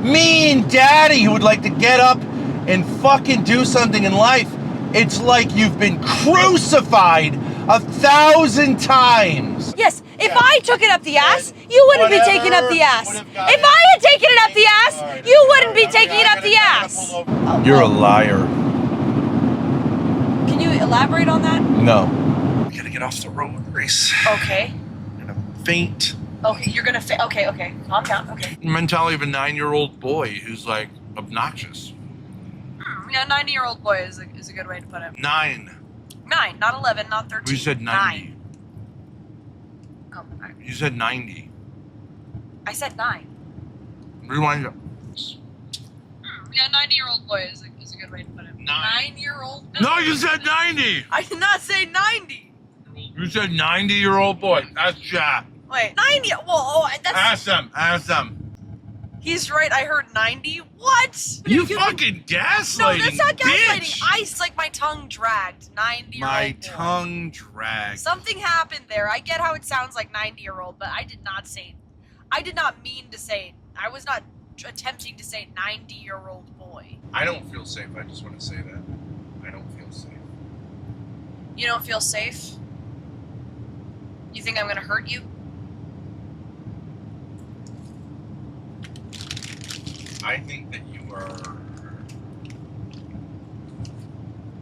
mean daddy who would like to get up and fucking do something in life. It's like you've been crucified 1,000 times. Yes, if I took it up the ass, you wouldn't be taking up the ass. If I had taken it up the ass, you wouldn't be taking it up the ass. You're a liar. Can you elaborate on that? No. I gotta get off the road, Grace. Okay. And I'm faint. Okay, you're gonna faint. Okay, okay. Calm down. Okay. Mentality of a 9-year-old boy who's like obnoxious. Yeah, 90-year-old boy is a good way to put it. 9. 9, not 11, not 13. We said 90. 9. Oh, okay. You said 90. I said 9. Rewind it. Yeah, 90-year-old boy is a good way to put it. 9-year-old? No, you said 90. I did not say 90. You said 90-year-old boy. That's Jack. Wait, 90? Well, that's... Ask them. Ask them. He's right, I heard 90. What? You fucking gaslighting, No, that's not gaslighting. bitch. My tongue dragged. 90-year-old My boy. tongue dragged. Something happened there. I get how it sounds like 90-year-old, but I did not mean to say it. I was not attempting to say 90-year-old boy. I don't feel safe. I just want to say that. I don't feel safe. You don't feel safe? You think I'm gonna hurt you? I think that you are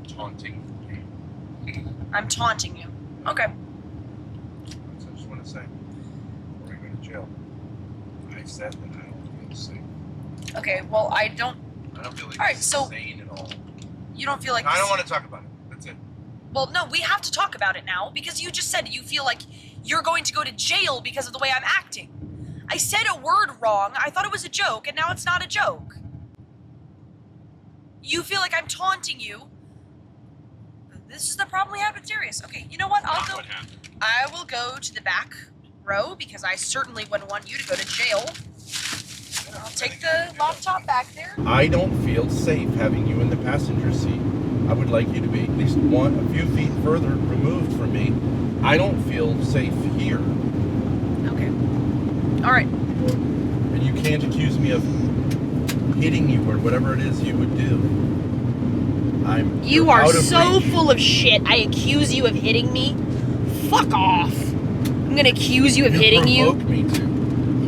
taunting me. I'm taunting you. Okay. So I just want to say, before I go to jail, I said that I don't feel safe. Okay, well, I don't feel like this is insane at all. You don't feel like I don't want to talk about it. That's it. Well, no, we have to talk about it now because you just said you feel like you're going to go to jail because of the way I'm acting. I said a word wrong, I thought it was a joke, and now it's not a joke. You feel like I'm taunting you. This is the problem we have with Darius. Okay, you know what? I will go to the back row because I certainly wouldn't want you to go to jail. I'll take the laptop back there. I don't feel safe having you in the passenger seat. I would like you to be at least a few feet further removed from me. I don't feel safe here. Okay. All right. And you can't accuse me of hitting you or whatever it is you would do. You are so full of shit. I accuse you of hitting me? Fuck off. I'm gonna accuse you of hitting you. You provoke me to.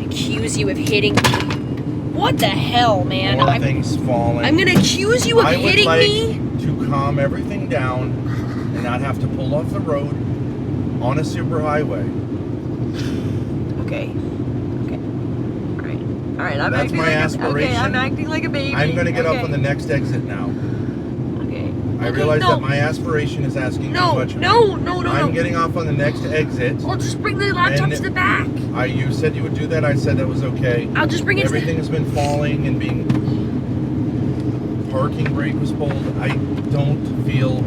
Accuse you of hitting me. What the hell, man? Things falling. I'm gonna accuse you of hitting me? To calm everything down and not have to pull off the road on a superhighway. Okay. All right. That's my aspiration. Okay, I'm acting like a baby. I'm going to get off on the next exit now. Okay. I realize that my aspiration is asking too much. No. I'm getting off on the next exit. I'll just bring the laptop to the back. You said you would do that. I said that was okay. I'll just bring it. Everything has been falling and being. Parking brake was pulled. I don't feel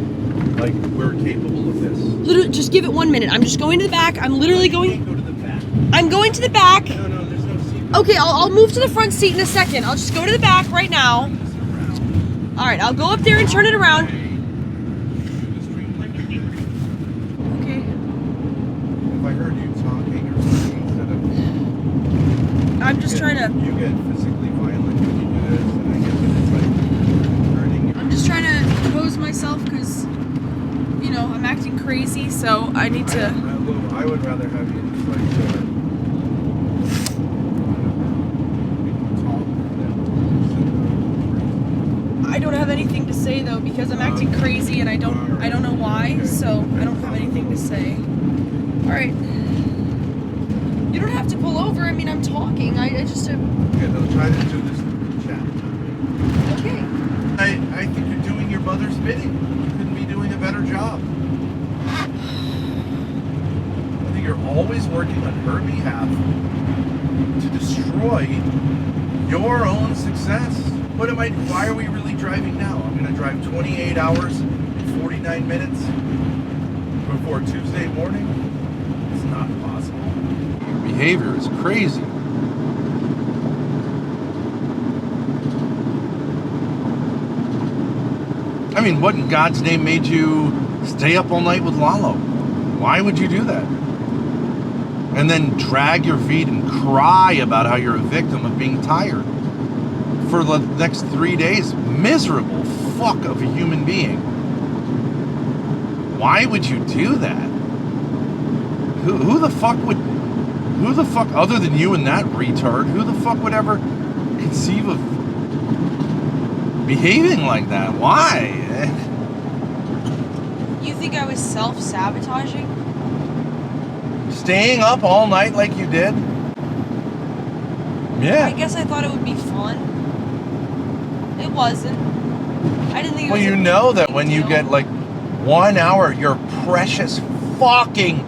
like we're capable of this. Literally, just give it 1 minute. I'm just going to the back. I'm literally going. You can't go to the back. I'm going to the back. No, there's no seat. Okay, I'll move to the front seat in a second. I'll just go to the back right now. All right, I'll go up there and turn it around. Okay. If I heard you talking or something instead of... I'm just trying to... You get physically violent when you do this, and I get that it's like hurting you. I'm just trying to compose myself because, you know, I'm acting crazy, so I need to... I would rather have you just like... I don't have anything to say though because I'm acting crazy and I don't know why, so I don't have anything to say. All right. You don't have to pull over. I mean, I'm talking. I just... Okay, they'll try to do this chat. Okay. I think you're doing your mother's bidding. You couldn't be doing a better job. I think you're always working on her behalf to destroy your own success. Why are we really driving now? I'm going to drive 28 hours and 49 minutes before Tuesday morning? It's not possible. Your behavior is crazy. I mean, what in God's name made you stay up all night with Lalo? Why would you do that? And then drag your feet and cry about how you're a victim of being tired. for the next 3 days. Miserable fuck of a human being. Why would you do that? Who the fuck would... Who the fuck, other than you and that retard, who the fuck would ever conceive of behaving like that? Why? You think I was self-sabotaging? Staying up all night like you did? Yeah. I guess I thought it would be fun. It wasn't. I didn't think it was. Well, you know that when you get like 1 hour, your precious fucking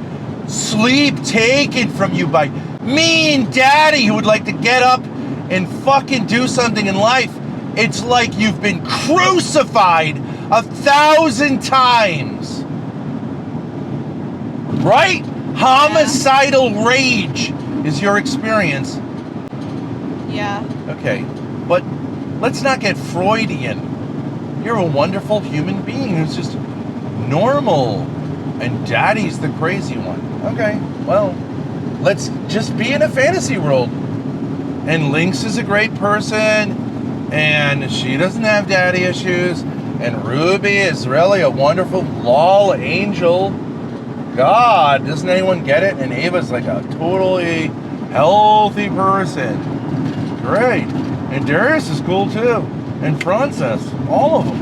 sleep taken from you by mean daddy who would like to get up and fucking do something in life, it's like you've been crucified 1,000 times. Right? Homicidal rage is your experience. Yeah. Okay, but let's not get Freudian. You're a wonderful human being who's just normal, and daddy's the crazy one. Okay, well, let's just be in a fantasy world. And Lynx is a great person, and she doesn't have daddy issues, and Ruby is really a wonderful lol angel. God, doesn't anyone get it? And Ava's like a totally healthy person. Great. And Darius is cool too. And Frances. All of them.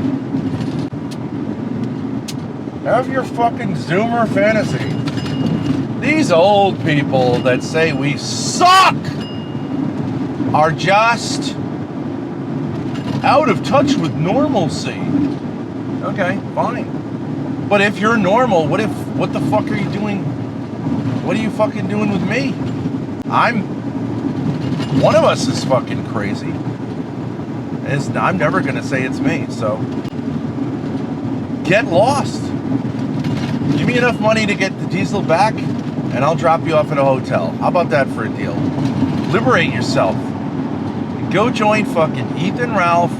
Have your fucking Zoomer fantasy. These old people that say we suck are just out of touch with normalcy. Okay, fine. But if you're normal, what the fuck are you doing? What are you fucking doing with me? One of us is fucking crazy. I'm never gonna say it's me, so get lost. Give me enough money to get the diesel back, and I'll drop you off at a hotel. How about that for a deal? Liberate yourself. Go join fucking Ethan, Ralph,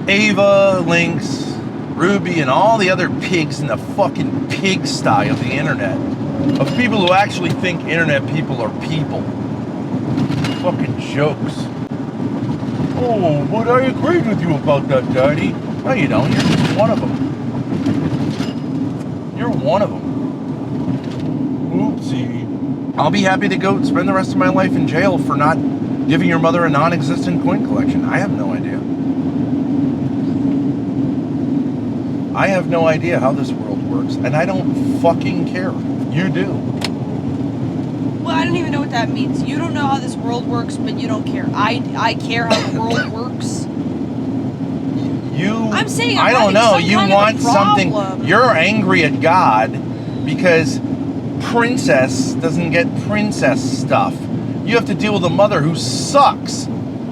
Ava, Lynx, Ruby, and all the other pigs in the fucking pigsty of the internet. Of people who actually think internet people are people. Fucking jokes. Oh, but I agreed with you about that, Daddy. No, you don't. You're just one of them. You're one of them. Oopsie. I'll be happy to go spend the rest of my life in jail for not giving your mother a non-existent coin collection. I have no idea. I have no idea how this world works, and I don't fucking care. You do. Well, I don't even know what that means. You don't know how this world works, but you don't care. I care how the world works. I'm saying I don't know. You want something. You're angry at God because princess doesn't get princess stuff. You have to deal with a mother who sucks.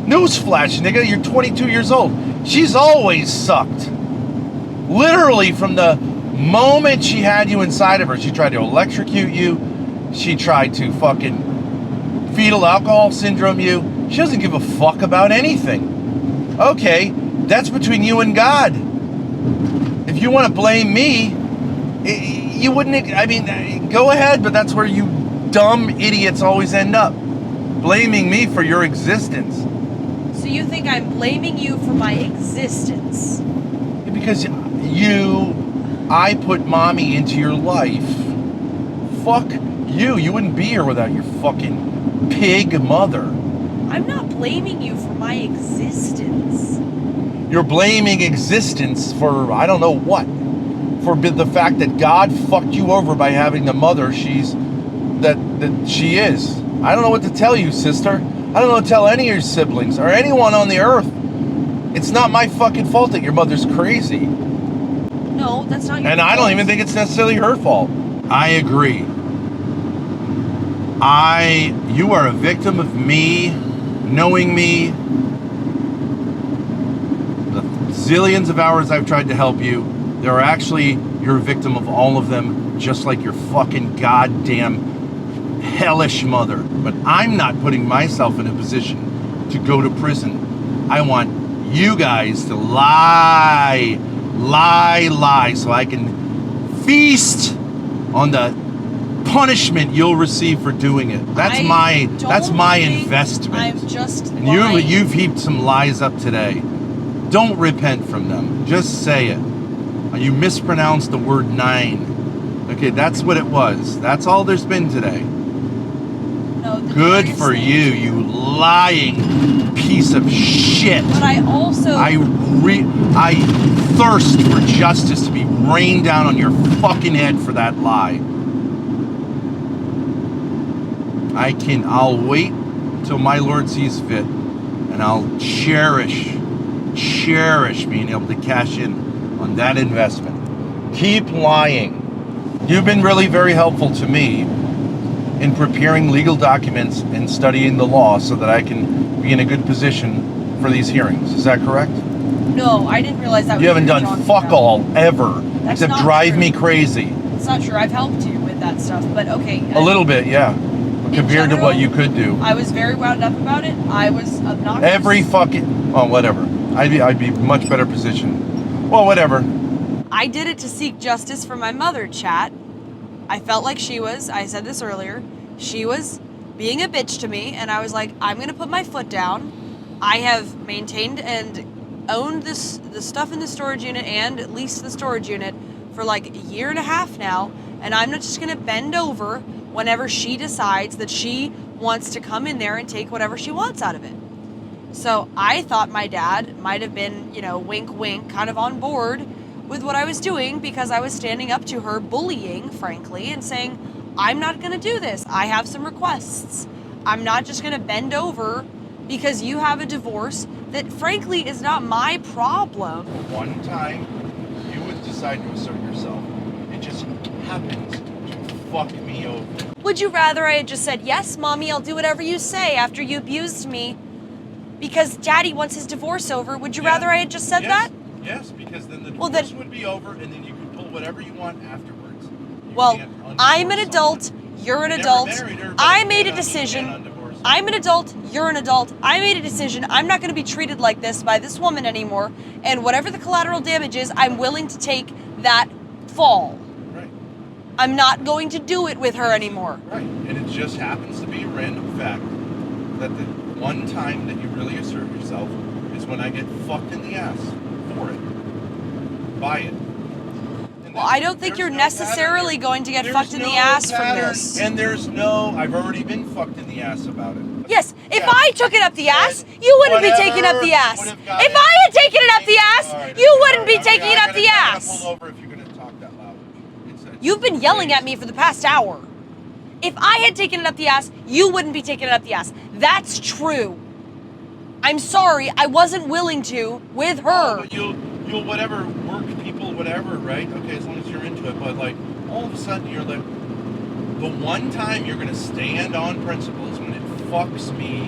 Newsflash, nigga, you're 22 years old. She's always sucked. Literally from the moment she had you inside of her, she tried to electrocute you. She tried to fucking fetal alcohol syndrome you. She doesn't give a fuck about anything. Okay, that's between you and God. If you want to blame me, you wouldn't, I mean, go ahead, but that's where you dumb idiots always end up. Blaming me for your existence. So you think I'm blaming you for my existence? Because I put mommy into your life. Fuck you. You wouldn't be here without your fucking pig mother. I'm not blaming you for my existence. You're blaming existence for, I don't know what. For the fact that God fucked you over by having the mother she is. I don't know what to tell you, sister. I don't know what to tell any of your siblings or anyone on the earth. It's not my fucking fault that your mother's crazy. No, that's not your fault. And I don't even think it's necessarily her fault. I agree. You are a victim of me, knowing me, the zillions of hours I've tried to help you. You're a victim of all of them, just like your fucking goddamn hellish mother. But I'm not putting myself in a position to go to prison. I want you guys to lie, so I can feast on the punishment you'll receive for doing it. That's my investment. I'm just and lying. you've heaped some lies up today. Don't repent from them. Just say it. You mispronounced the word 9. Okay, that's what it was. That's all there's been today. No, good for you, you lying piece of shit. But I also... I thirst for justice to be rained down on your fucking head for that lie. I'll wait till my Lord sees fit, and I'll cherish being able to cash in on that investment. Keep lying. You've been really very helpful to me in preparing legal documents and studying the law so that I can be in a good position for these hearings. Is that correct? No, I didn't realize that. You haven't done fuck all ever, except drive me crazy. It's not true. I've helped you with that stuff, but okay. A little bit, yeah. Compared to what you could do. I was very wound up about it. I was obnoxious. Every fucking... Oh, whatever. I'd be much better positioned. Well, whatever. I did it to seek justice for my mother, chat. I felt like she was, I said this earlier, she was being a bitch to me, and I was like, I'm going to put my foot down. I have maintained and owned the stuff in the storage unit and leased the storage unit for like a year and a half now, and I'm not just going to bend over whenever she decides that she wants to come in there and take whatever she wants out of it. So I thought my dad might have been, wink, wink, kind of on board with what I was doing because I was standing up to her, bullying, frankly, and saying, I'm not going to do this. I have some requests. I'm not just going to bend over because you have a divorce that, frankly, is not my problem. One time, you would decide to assert yourself. It just happens to fuck me over. Would you rather I had just said, yes, Mommy, I'll do whatever you say after you abused me because Daddy wants his divorce over? Would you rather I had just said that? Yes, because then the divorce would be over and then you could pull whatever you want afterwards. I'm an adult, you're an adult. I made a decision. I'm an adult, you're an adult. I made a decision. I'm not going to be treated like this by this woman anymore. And whatever the collateral damage is, I'm willing to take that fall. Right. I'm not going to do it with her anymore. Right. And it just happens to be a random fact that the one time that you really assert yourself is when I get fucked in the ass for it. By it. Well, I don't think you're necessarily going to get fucked in the ass from this. And I've already been fucked in the ass about it. Yes, if I took it up the ass, you wouldn't be taking up the ass. If I had taken it up the ass, you wouldn't be taking it up the ass. Pull over if you're going to talk that loud. You've been yelling at me for the past hour. If I had taken it up the ass, you wouldn't be taking it up the ass. That's true. I'm sorry, I wasn't willing to with her. But you'll whatever, work people, whatever, right? Okay, as long as you're into it. But like, all of a sudden you're like, the one time you're going to stand on principles when it fucks me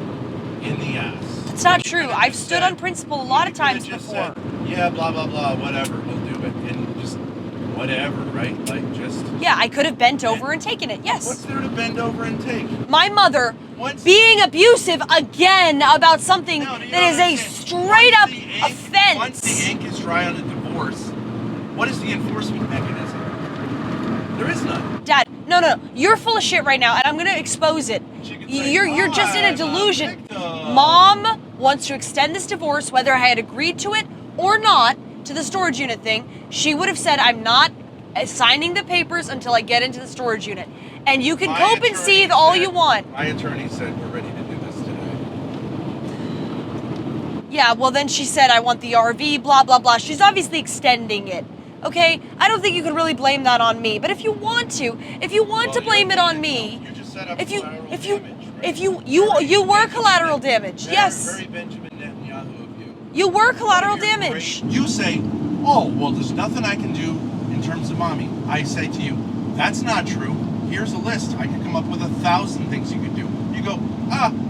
in the ass. It's not true. I've stood on principle a lot of times before. Said, yeah, blah, blah, blah, whatever, we'll do it. And just whatever, right? Like, just... Yeah, I could have bent over and taken it, yes. What's there to bend over and take? My mother being abusive again about something that is a straight-up offense. Once the ink is dry on a divorce, what is the enforcement mechanism? There is none. Dad, no. You're full of shit right now, and I'm going to expose it. You're just in a delusion. Mom wants to extend this divorce, whether I had agreed to it or not, to the storage unit thing. She would have said, I'm not signing the papers until I get into the storage unit. And you can cope and seethe all you want. My attorney said we're ready to do this today. Yeah, well then she said I want the RV, blah, blah, blah. She's obviously extending it. Okay? I don't think you could really blame that on me. But if you want to blame it on me, you just set up collateral damage, you were collateral damage. Yes. Very Benjamin Netanyahu of you. You were collateral damage. You say, oh, well, there's nothing I can do in terms of mommy. I say to you, that's not true. Here's a list. I could come up with 1,000 things you could do. You go,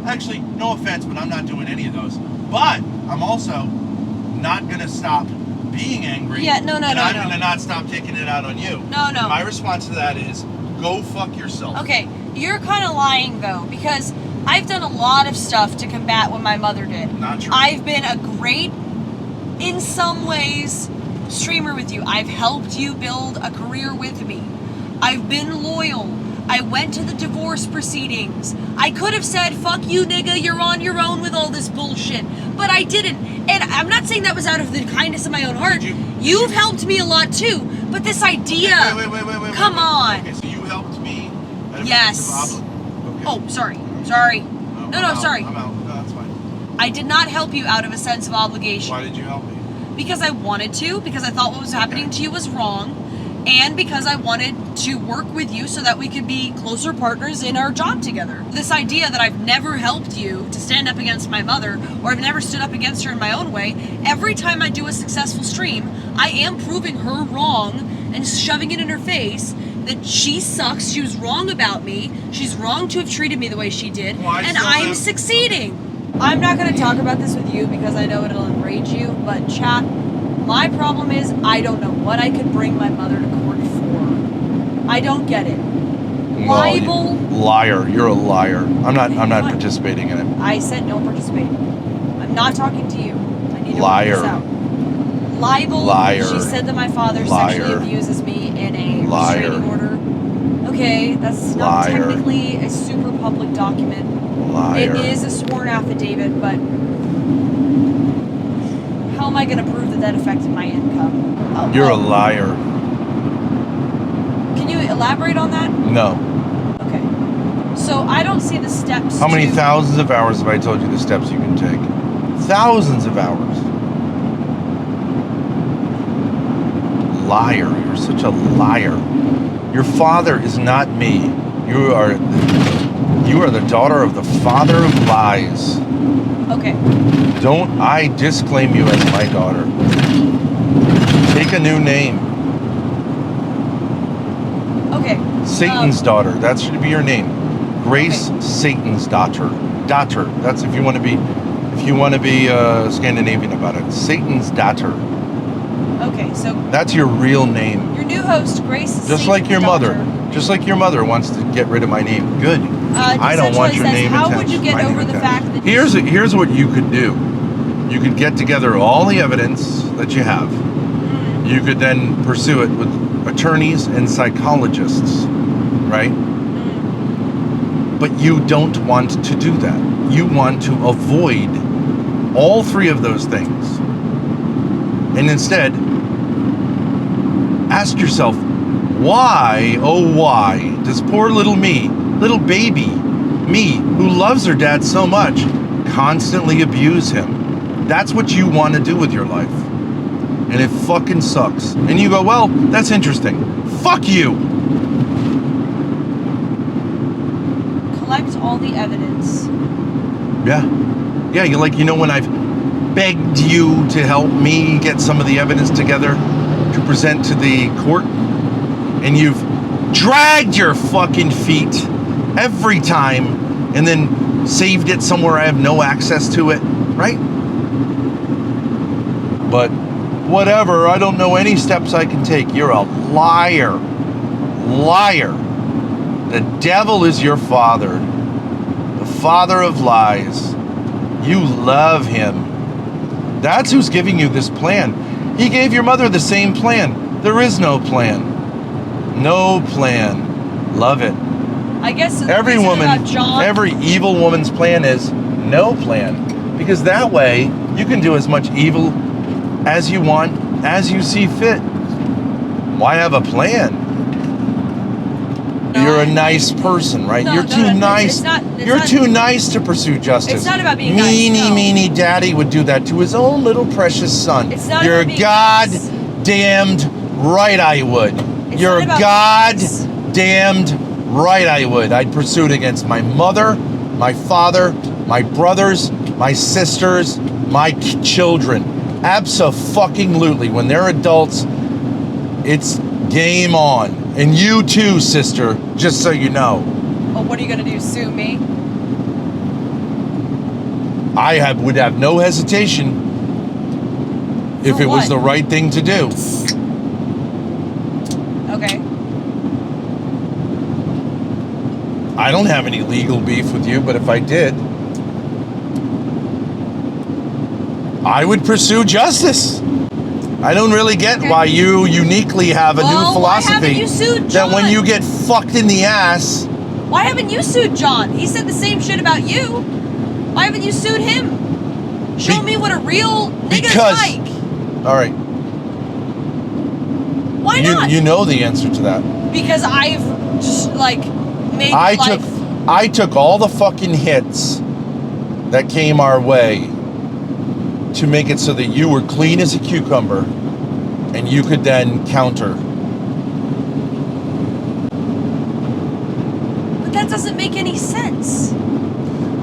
actually, no offense, but I'm not doing any of those. But I'm also not going to stop being angry. Yeah, no. I'm going to not stop taking it out on you. No. And my response to that is, go fuck yourself. Okay, you're kind of lying, though, because I've done a lot of stuff to combat what my mother did. Not true. I've been a great, in some ways, streamer with you. I've helped you build a career with me. I've been loyal. I went to the divorce proceedings. I could have said, fuck you, nigga, you're on your own with all this bullshit. But I didn't. And I'm not saying that was out of the kindness of my own heart. You've helped me a lot too. But this idea... Wait. Come on. Okay, so you helped me. Yes. Okay. Oh, sorry. Sorry. No, sorry. I'm out. No, that's fine. I did not help you out of a sense of obligation. Why did you help me? Because I wanted to, because I thought what was happening to you was wrong, and because I wanted to work with you so that we could be closer partners in our job together. This idea that I've never helped you to stand up against my mother, or I've never stood up against her in my own way, every time I do a successful stream, I am proving her wrong and shoving it in her face that she sucks, she was wrong about me, she's wrong to have treated me the way she did, and I'm succeeding. I'm not going to talk about this with you because I know it'll enrage you, but chat, my problem is I don't know what I could bring my mother to court for. I don't get it. Libel. Liar. You're a liar. I'm not participating in it. I said don't participate. I'm not talking to you. I need to work this out. Libel. Liar. She said that my father sexually abuses me in a restraining order. Okay, that's not technically a super public document. Liar. It is a sworn affidavit, but how am I going to prove that that affected my income? You're a liar. Can you elaborate on that? No. Okay. So I don't see the steps. How many thousands of hours have I told you the steps you can take? Thousands of hours. Liar. You're such a liar. Your father is not me. You are the daughter of the father of lies. Okay. Don't I disclaim you as my daughter. Take a new name. Okay. Satan's daughter. That should be your name. Grace Satan's daughter. Daughter. That's if you want to be Scandinavian about it. Satan's daughter. Okay, so that's your real name. Your new host, Grace. Just like your mother. Just like your mother wants to get rid of my name. Good. I don't want your name attached. How would you get over the fact that here's what you could do. You could get together all the evidence that you have. Mm-hmm. You could then pursue it with attorneys and psychologists, right? Mm-hmm. But you don't want to do that. You want to avoid all three of those things. And instead, ask yourself, why, oh why, does poor little me, little baby me, who loves her dad so much, constantly abuse him? That's what you want to do with your life. And it fucking sucks. And you go, well, that's interesting. Fuck you! Collect all the evidence. Yeah. Yeah, when I've begged you to help me get some of the evidence together to present to the court, and you've dragged your fucking feet every time and then saved it somewhere I have no access to it, right? But whatever, I don't know any steps I can take. You're a liar. Liar. The devil is your father. The father of lies. You love him. That's who's giving you this plan. He gave your mother the same plan. There is no plan. No plan. Love it. I guess every evil woman's plan is no plan. Because that way, you can do as much evil as you want, as you see fit. Why have a plan? No, you're a nice person, right? You're too nice. You're too nice to pursue justice. It's not about being nice. Meanie daddy would do that to his own little precious son. It's not You're about being goddamned right I would. You're goddamned right I would. I'd pursue it against my mother, my father, my brothers, my sisters, my children. Abso-fucking-lutely. When they're adults, it's game on. And you too, sister, just so you know. Oh, what are you going to do, sue me? I would have no hesitation if it was the right thing to do. Okay. I don't have any legal beef with you, but if I did, I would pursue justice. I don't really get Okay. why you uniquely have a new Well, why philosophy haven't you sued that when John? you get fucked in the ass. Why haven't you sued John? He said the same shit about you. Why haven't you sued him? Show me what a real nigga's because- like. All right, Why not? you know the answer to that. Because I've just like made life. I took all the fucking hits that came our way to make it so that you were clean as a cucumber and you could then counter. But that doesn't make any sense.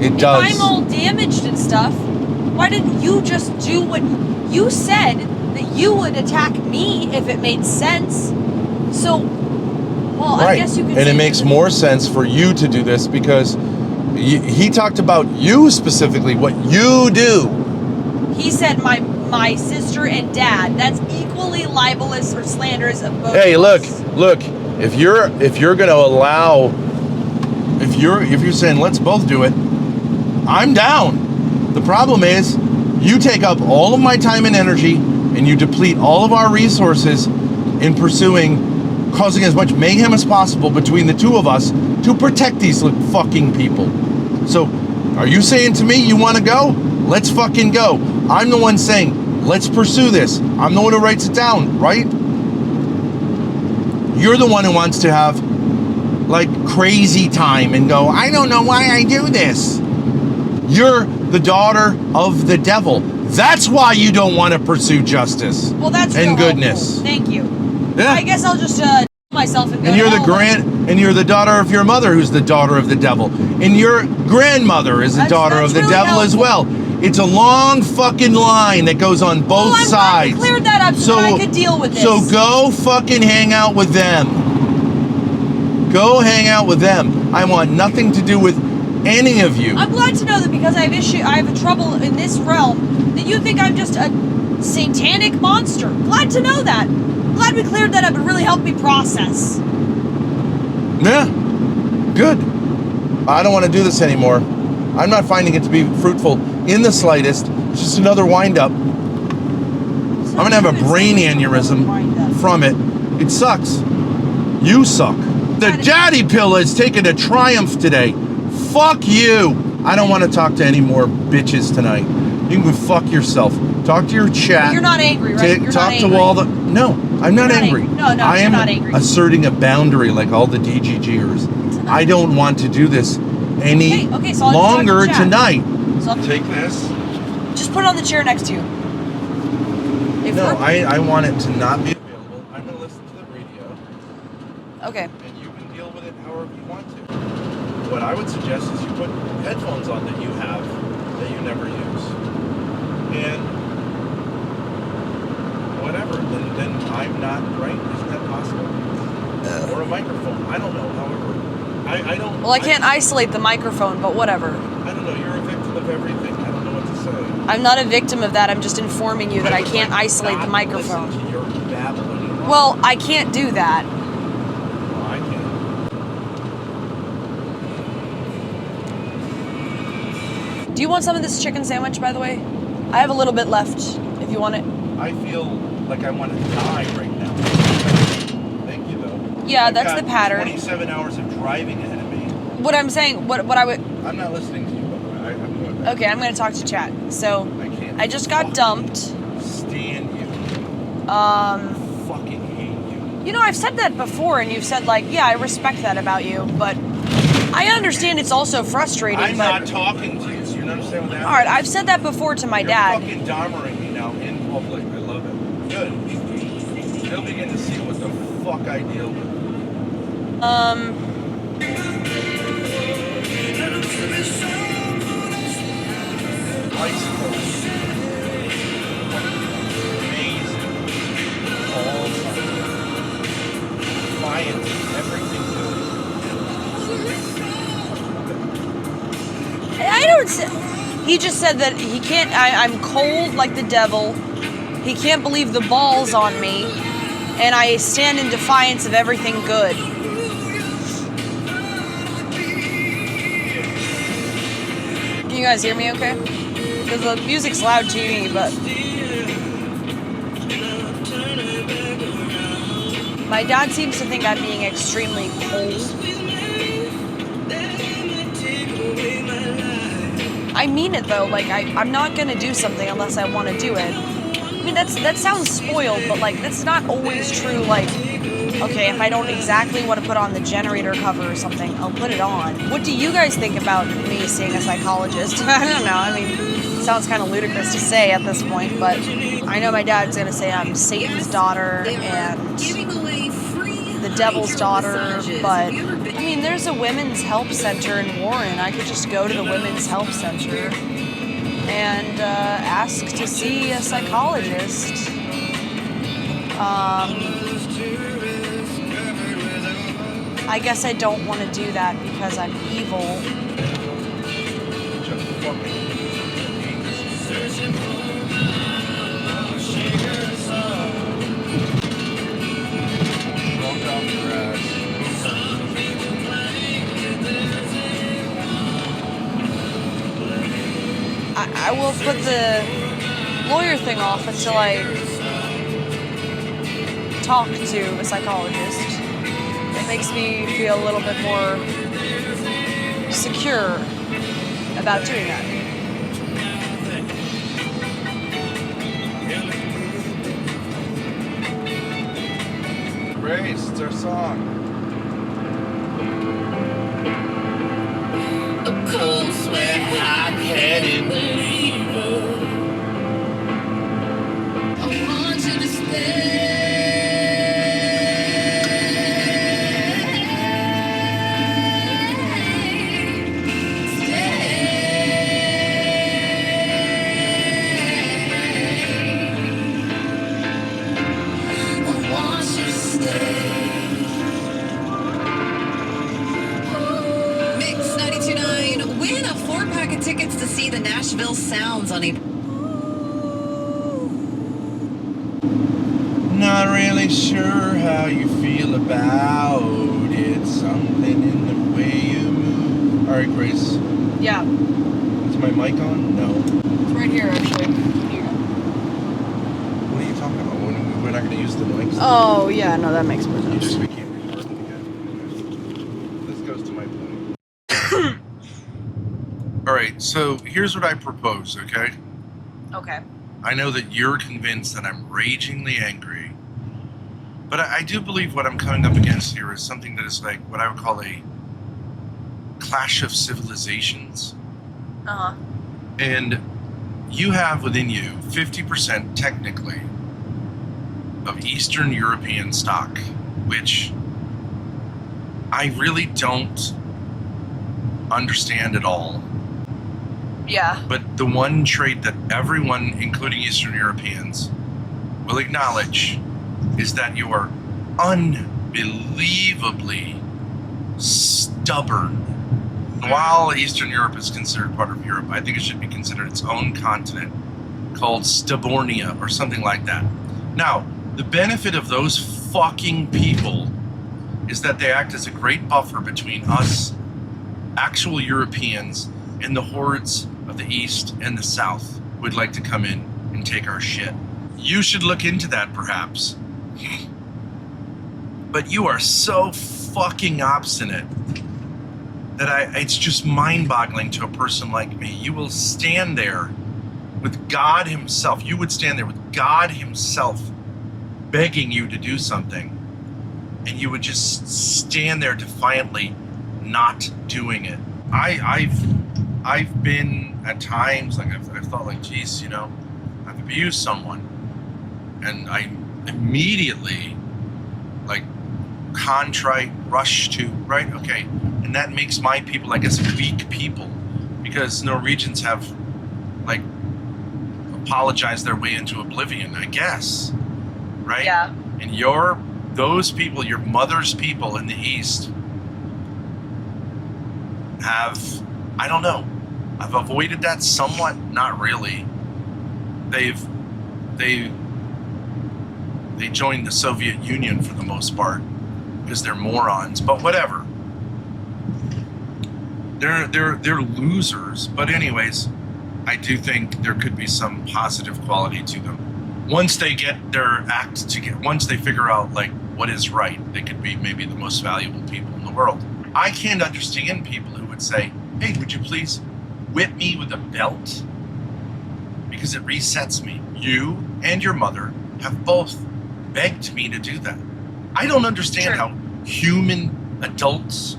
It does. If I'm all damaged and stuff, why didn't you just do what you said that you would attack me if it made sense? So, well, Right. I guess you could. And say it makes that- more sense for you to do this because he talked about you specifically, what you do. He said my sister and dad. That's equally libelous or slanderous of both. Hey, of look. us. If you're going to allow, if you're saying let's both do it, I'm down. The problem is you take up all of my time and energy and you deplete all of our resources in causing as much mayhem as possible between the two of us to protect these fucking people. So, are you saying to me you want to go? Let's fucking go. I'm the one saying, let's pursue this. I'm the one who writes it down, right? You're the one who wants to have like crazy time and go, I don't know why I do this. You're the daughter of the devil. That's why you don't want to pursue justice Well, that's and real goodness. helpful. Thank you. Yeah. I guess I'll just myself and go. And you're to the hell. and you're the daughter of your mother, who's the daughter of the devil, and your grandmother is the daughter That's of the really devil as helpful. well. It's a long fucking line that goes on both Well, I'm glad sides. you cleared that up so that I could deal with this. So go fucking hang out with them. Go hang out with them. I want nothing to do with any of you. I'm glad to know that because I have a trouble in this realm that you think I'm just a satanic monster. Glad to know that. Glad we cleared that up. It really helped me process. Yeah, good. I don't want to do this anymore. I'm not finding it to be fruitful in the slightest. It's just another wind-up. I'm going to have a brain aneurysm from it. It sucks. You suck. The daddy pill has taken a triumph today. Fuck you. I don't want to talk to any more bitches tonight. You can go fuck yourself. Talk to your chat. But you're not angry, right? You're talk not to angry. all the... No, I'm not angry. No, I you're am not angry. asserting a boundary like all the DGGers. I don't want to do this any Okay, so I'll just longer talk to chat. tonight. So I'll Take this. just put it on the chair next to you. If No, we're- I want it to not be available. I'm going to listen to the radio, Okay. and you can deal with it however you want to. What I would suggest is you put headphones on that you have that you never use. And whatever, then I'm not right. Isn't that possible? Or a microphone. I don't know. However, I don't. Well, I can't isolate the microphone, but whatever. I don't know. You're a victim of everything. I don't know what to say. I'm not a victim of that. I'm just informing you that I would can't like isolate the not microphone. listen to your babble anymore. Well, I can't do that. Well, I can't. Do you want some of this chicken sandwich, by the way? I have a little bit left, if you want it. I feel like I want to die right now. Thank you, though. Yeah, I've that's got the pattern. 27 hours of driving ahead of me. What I'm saying, what I would... I'm not listening to you, by the way. I'm going back. Okay, I'm going to talk to chat. So, I can't. I just got dumped. Stand you. Fucking hate you. You know, I've said that before, and you've said, like, yeah, I respect that about you, but I understand it's also frustrating, I'm but... not talking to you, so you understand what that All right, means? I've said that before to my You're dad. fucking dommering me now in public. I love it. Good. They'll begin to see what the fuck I deal with. Bicycles. Amazing. All time. Defiant. Everything good. I don't... He just said that he can't... I'm cold like the devil. He can't believe the balls on me. And I stand in defiance of everything good. Can you guys hear me okay? Because the music's loud to me, but... My dad seems to think I'm being extremely cold. I mean it though, like I'm not gonna do something unless I want to do it. I mean that sounds spoiled, but like that's not always true. Like, okay, if I don't exactly want to put on the generator cover or something, I'll put it on. What do you guys think about me seeing a psychologist? I don't know. I mean, it sounds kind of ludicrous to say at this point, but I know my dad's gonna say I'm Satan's daughter and the devil's daughter, but I mean, there's a women's help center in Warren. I could just go to the women's help center and ask to see a psychologist. I guess I don't want to do that because I'm evil. I will put the lawyer thing off until I talk to a psychologist. It makes me feel a little bit more secure about doing that. Grace, it's our song. A cold sweat, hot-headed believer. I want you to stay. Tickets to see the Nashville Sounds on April. Not really sure how you feel about it. Something in the way you move. All right, Grace. Yeah. Is my mic on? No. It's right here, actually. Here. What are you talking about? We're not going to use the mics? Oh, yeah, no, that makes more You sense. just we can't record it again. This goes to my point. All right, so here's what I propose, okay? Okay. I know that you're convinced that I'm ragingly angry, but I do believe what I'm coming up against here is something that is like what I would call a clash of civilizations. Uh-huh. And you have within you 50% technically of Eastern European stock, which I really don't understand at all. Yeah. But the one trait that everyone, including Eastern Europeans, will acknowledge is that you are unbelievably stubborn. While Eastern Europe is considered part of Europe, I think it should be considered its own continent called Stubbornia or something like that. Now, the benefit of those fucking people is that they act as a great buffer between us, actual Europeans, and the hordes of the East and the South who would like to come in and take our shit. You should look into that, perhaps. But you are so fucking obstinate that it's just mind-boggling to a person like me. You will stand there with God himself. You would stand there with God himself begging you to do something, and you would just stand there defiantly not doing it. I've been at times like I've thought like, geez, you know, I've abused someone, and I immediately like contrite, rush to, right? Okay, and that makes my people, I guess, weak people, because Norwegians have like apologized their way into oblivion, I guess, right? Yeah. And those people, your mother's people in the East, have, I don't know, I've avoided that somewhat, not really. They joined the Soviet Union for the most part because they're morons, but whatever. They're losers, but anyways, I do think there could be some positive quality to them once they get their act together. Once they figure out like what is right. They could be maybe the most valuable people in the world. I can't understand people who would say, hey, would you please whip me with a belt? Because it resets me. You and your mother have both begged me to do that. I don't understand how human adults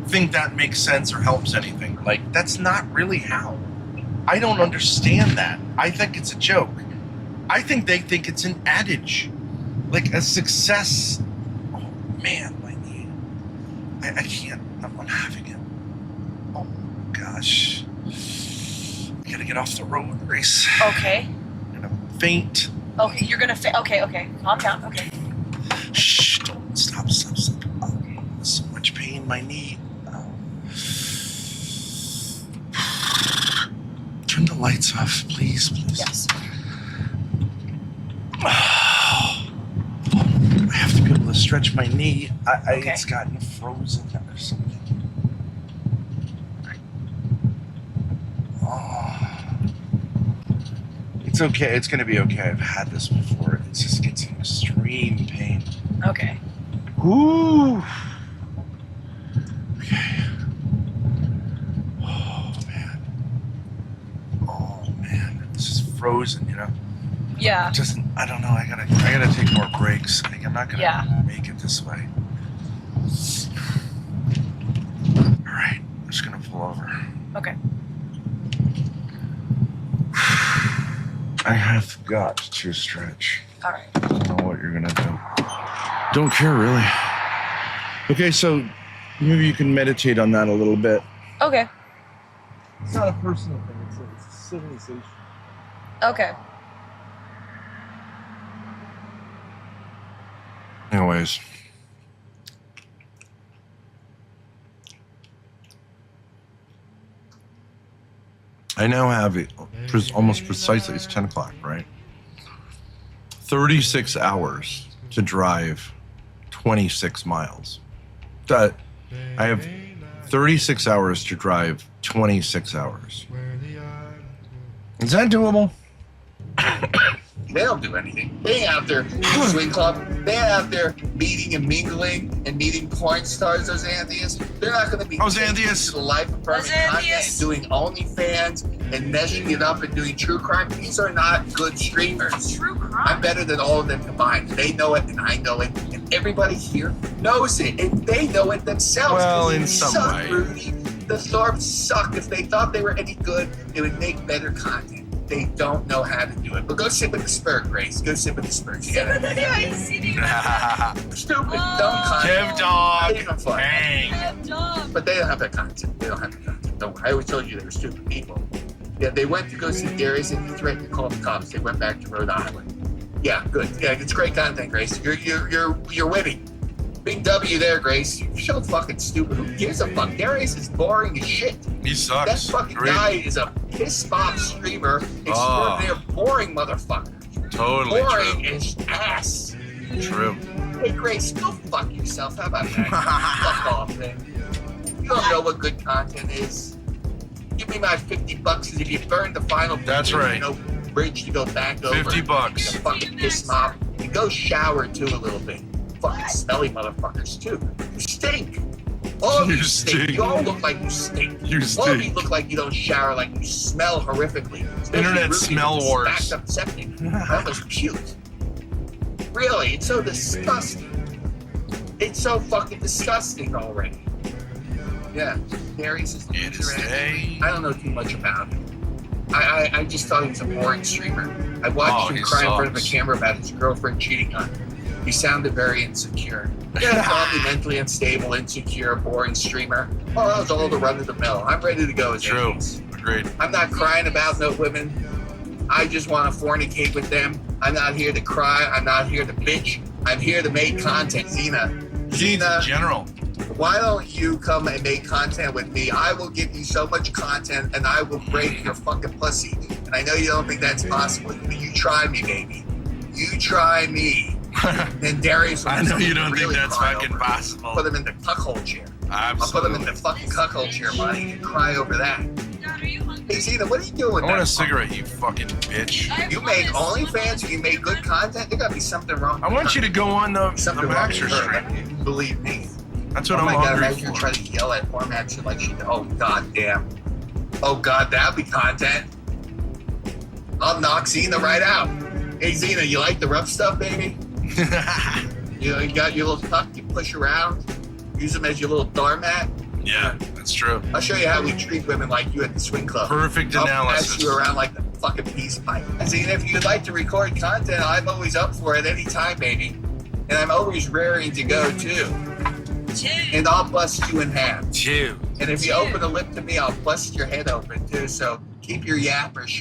think that makes sense or helps anything. Like, that's not really how. I don't understand that. I think it's a joke. I think they think it's an adage. Like a success. Oh, man, my knee. I can't. I'm having it. Oh, gosh. I gotta get off the road, Grace. Okay. I'm gonna faint. Okay, you're gonna okay. Calm down. Okay. Shh, don't stop. Oh, so much pain in my knee. Oh. Turn the lights off, please. Yes. I have to be able to stretch my knee. Okay. It's gotten frozen or something. Oh. It's okay. It's going to be okay. I've had this before. It just gets an extreme pain. Okay. Ooh. Okay. Oh, man. This is frozen, you know? Yeah. It doesn't, I don't know. I gotta take more breaks. I'm not gonna make it this way. All right. I'm just gonna pull over. Okay. I have got to stretch. All right. I don't know what you're gonna do. Don't care, really. Okay, so maybe you can meditate on that a little bit. Okay. It's not a personal thing. It's a civilization. Okay. Anyways. I now have it almost precisely, it's 10 o'clock, right? 36 hours to drive 26 miles. I have 36 hours to drive 26 hours. Is that doable? They don't do anything. They ain't out there swing club. They ain't out there meeting and mingling and meeting porn stars, those atheists. They're not going to be atheists? to the life affirming content and doing OnlyFans and meshing it up and doing true crime. These are not good streamers. True crime. I'm better than all of them combined. They know it and I know it. And everybody here knows it. And they know it themselves. Well, in They some suck, way. Rudy. The Thorps suck. If they thought they were any good, they would make better content. They don't know how to do it. But go sit with the Spur, Grace. Go sit with the Spur together. Stupid, dumb content. Kev Dog. Not even fun. Bang. But they don't have that content. They don't have the content. Don't worry. I always told you they were stupid people. Yeah, they went to go see Darius and he threatened to call the cops. They went back to Rhode Island. Yeah, good. Yeah, it's great content, Grace. You're winning. Big W there, Grace. You're so fucking stupid. Who gives a fuck? Darius is boring as shit. He sucks. That fucking guy is a piss pop streamer, extraordinaire, boring motherfucker. Totally Boring true. as ass. True. Hey, Grace, go fuck yourself. How about that? Fuck off, man. You don't know what good content is. Give me my $50 if you burn the final bridge. That's right. No bridge to go back over. $50. You fucking piss mop. And go shower too a little bit. Fucking smelly motherfuckers too. You stink. All of you stink. You all look like you stink. You All of you stink. look like you don't shower, like you smell horrifically. Especially Internet Ruby smell with wars. Backed up septic. I almost puked. Really, it's so disgusting. It's so fucking disgusting already. Yeah, Darius is the It is loser. day. I don't know too much about him. I just thought he was a boring streamer. I watched him he cry in front of a sucks. camera about his girlfriend cheating on him. He sounded very insecure. Yeah, probably mentally unstable, insecure, boring streamer. Oh, that was all the run of the mill. I'm ready to go as True. it is. Agreed. I'm not crying about no women. I just want to fornicate with them. I'm not here to cry. I'm not here to bitch. I'm here to make content. Xena, General. why don't you come and make content with me? I will give you so much content and I will break your fucking pussy. And I know you don't think that's possible, but you try me, baby. You try me. Then Darius will I know you don't really think that's cry fucking over it. possible. Put him in the cuckold chair. I'll put him in Absolutely. the fucking cuckold chair, buddy, and cry over that. Dad, are you hungry? Hey, Zena, what are you doing? I want a cigarette, you fucking bitch. You make OnlyFans, you make good content. There gotta be something wrong. I want you to go on the something wrong with her. MaxxedExtreme. Believe me. That's what Oh I'm my God, hungry imagine her for. trying to yell at format shit like she. Oh God damn. Oh God, that'd be content. I'll knock Zena right out. Hey Zena, you like the rough stuff, baby? You got your little tuck you push around. Use them as your little doormat. Yeah, that's true. I'll show you how we treat women like you at the swing club. Perfect I'll analysis. pass you around like the fucking peace pipe. Zena, if you'd like to record content, I'm always up for it anytime, baby. And I'm always raring to go too. And I'll bust you in half. Two. And if you open a lip to me, I'll bust your head open too. So keep your yapper shut